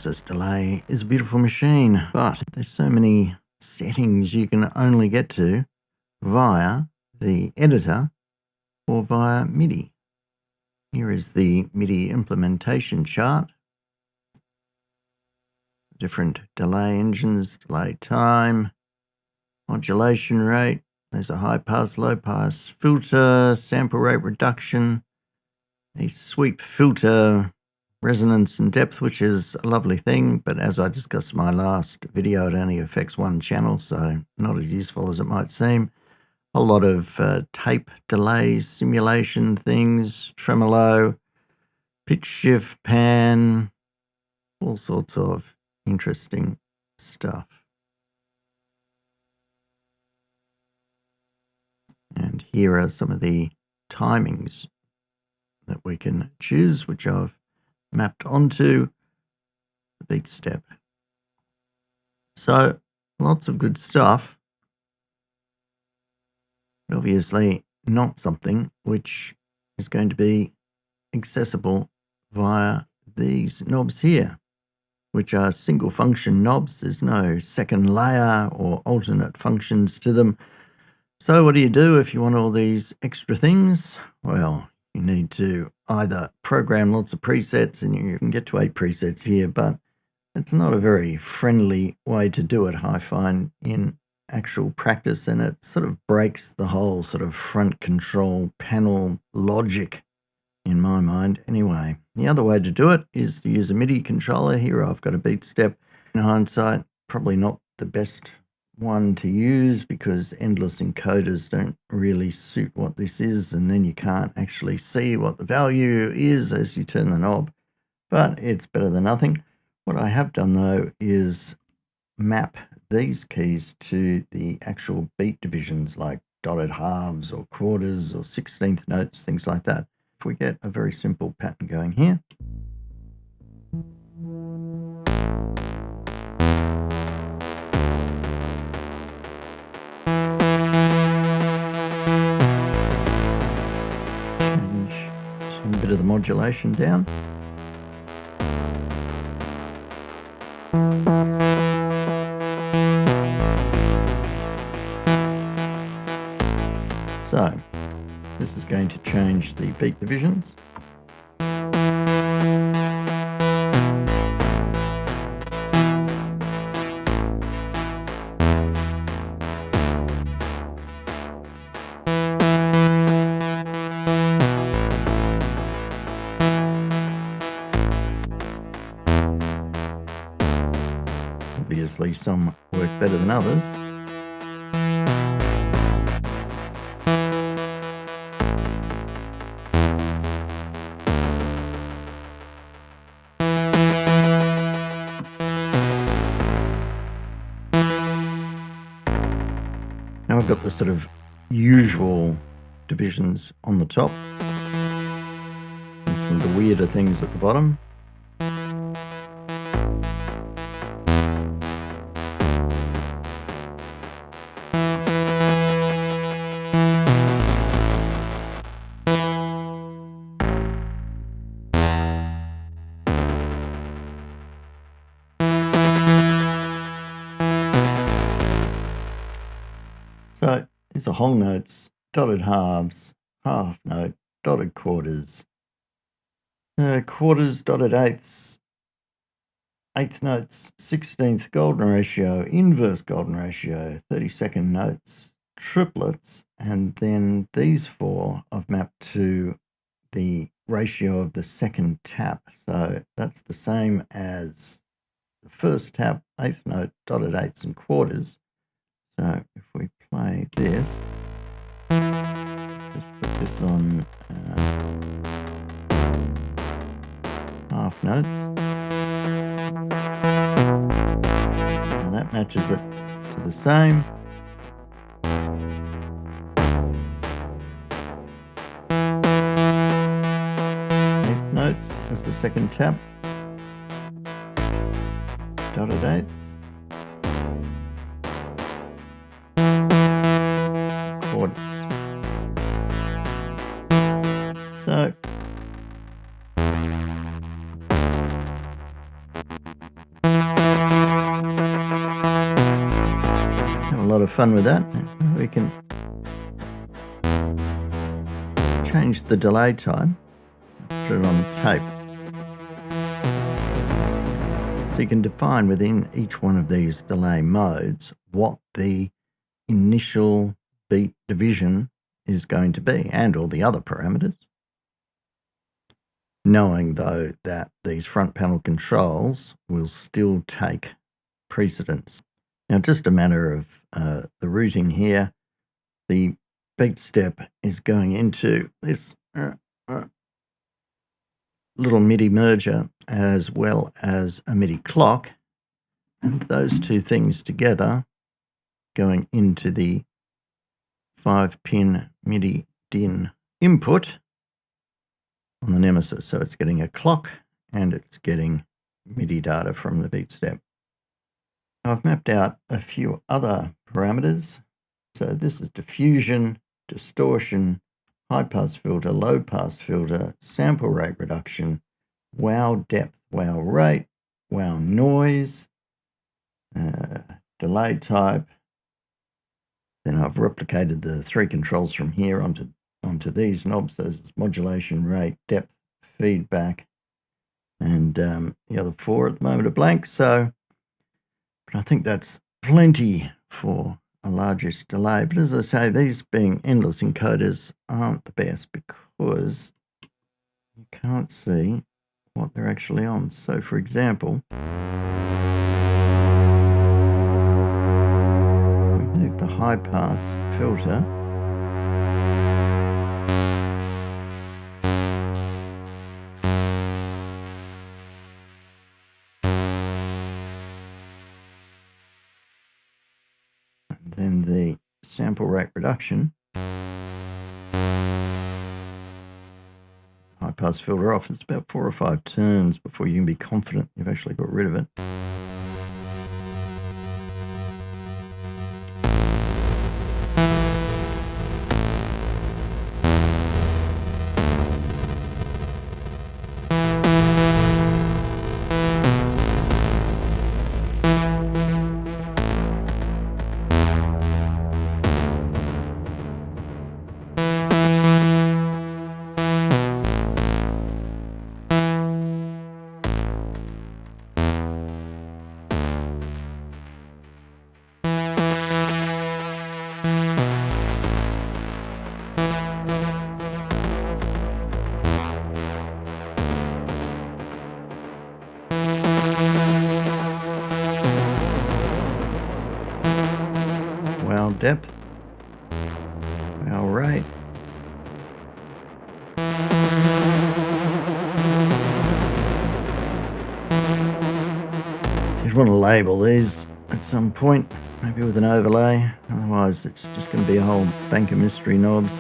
Genesis Delay is a beautiful machine, but there's so many settings you can only get to via the editor or via MIDI. Here is the MIDI implementation chart. Different delay engines, delay time, modulation rate. There's a high pass, low pass filter, sample rate reduction, a sweep filter, resonance and depth, which is a lovely thing, but as I discussed in my last video, it only affects one channel, so not as useful as it might seem. A lot of tape delays, simulation things, tremolo, pitch shift, pan, all sorts of interesting stuff. And here are some of the timings that we can choose, which I've mapped onto the beat step. So lots of good stuff, but obviously not something which is going to be accessible via these knobs here, which are single function knobs. There's no second layer or alternate functions to them. So what do you do if you want all these extra things? Well, you need to either program lots of presets, and you can get to 8 presets here, but it's not a very friendly way to do it, I find, in actual practice, and it sort of breaks the whole sort of front control panel logic in my mind. Anyway, the other way to do it is to use a MIDI controller. Here I've got a beat step. In hindsight, probably not the best one to use because endless encoders don't really suit what this is, and then you can't actually see what the value is as you turn the knob, but it's better than nothing. What I have done though is map these keys to the actual beat divisions like dotted halves or quarters or 16th notes, things like that. If we get a very simple pattern going here. Turn a bit of the modulation down. So this is going to change the beat divisions. Obviously, some work better than others. Now I've got the sort of usual divisions on the top and some of the weirder things at the bottom. So these are whole notes, dotted halves, half note, dotted quarters, quarters, dotted eighths, eighth notes, 16th golden ratio, inverse golden ratio, 32nd notes, triplets, and then these 4 I've mapped to the ratio of the second tap. So that's the same as the first tap, eighth note, dotted eighths and quarters. So if we play this, just put this on half notes, and that matches it to the same. Eighth notes as the second tap, dotted eighths, quarters. So of fun with that. We can change the delay time, put it on the tape. So you can define within each one of these delay modes what the initial beat division is going to be and all the other parameters. Knowing though that these front panel controls will still take precedence. Now, just a matter of the routing here. The beat step is going into this little MIDI merger as well as a MIDI clock, and those two things together going into the 5-pin MIDI DIN input on the Nemesis. So it's getting a clock and it's getting MIDI data from the beat step. I've mapped out a few other parameters. So this is diffusion, distortion, high pass filter, low pass filter, sample rate reduction, wow depth, wow rate, wow noise, delay type. Then I've replicated the three controls from here onto these knobs. So there's modulation, rate, depth, feedback, and the other four at the moment are blank. So, but I think that's plenty for a largish delay. But as I say, these being endless encoders aren't the best because you can't see what they're actually on. So for example, remove the high pass filter, and then the sample rate reduction, high pass filter off. It's about 4 or 5 turns before you can be confident you've actually got rid of it. Wow depth, wow rate, you'd want to label these at some point, maybe with an overlay, otherwise it's just going to be a whole bank of mystery knobs.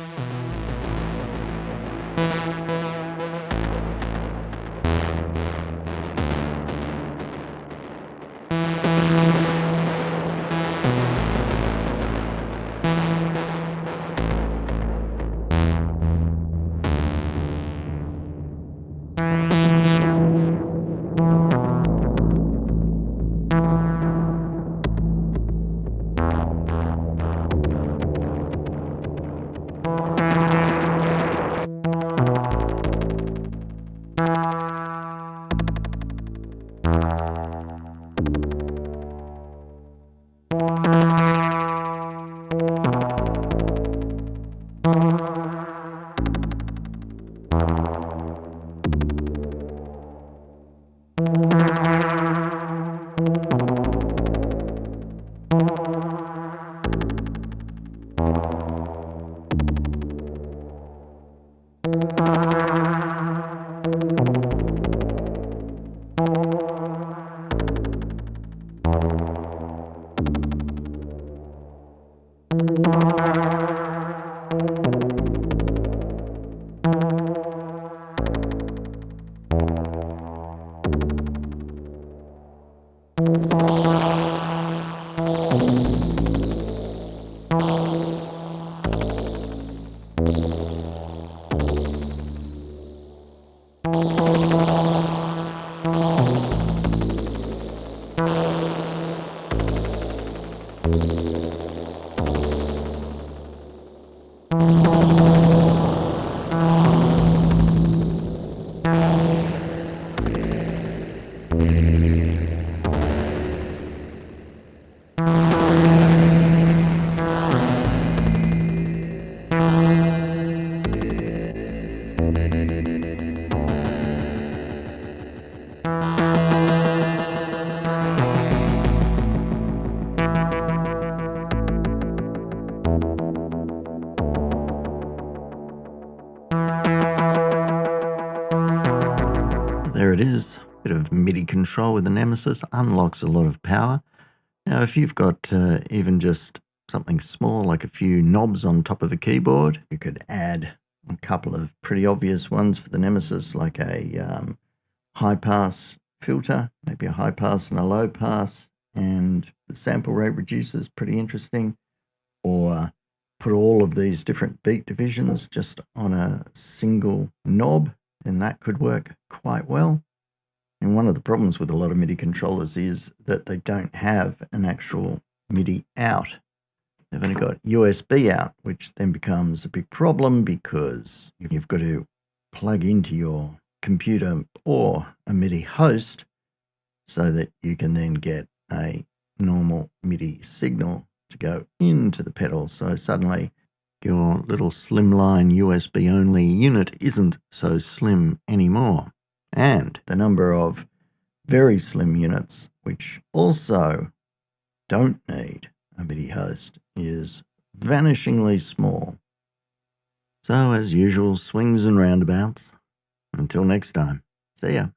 it is. A bit of MIDI control with the Nemesis unlocks a lot of power. Now, if you've got even just something small like a few knobs on top of a keyboard, you could add a couple of pretty obvious ones for the Nemesis, like a high pass filter, maybe a high pass and a low pass, and the sample rate reducer is pretty interesting. Or put all of these different beat divisions just on a single knob, and that could work quite well. And one of the problems with a lot of MIDI controllers is that they don't have an actual MIDI out. They've only got USB out, which then becomes a big problem because you've got to plug into your computer or a MIDI host so that you can then get a normal MIDI signal to go into the pedal. So suddenly your little slimline USB only unit isn't so slim anymore. And the number of very slim units, which also don't need a MIDI host, is vanishingly small. So as usual, swings and roundabouts. Until next time, see ya.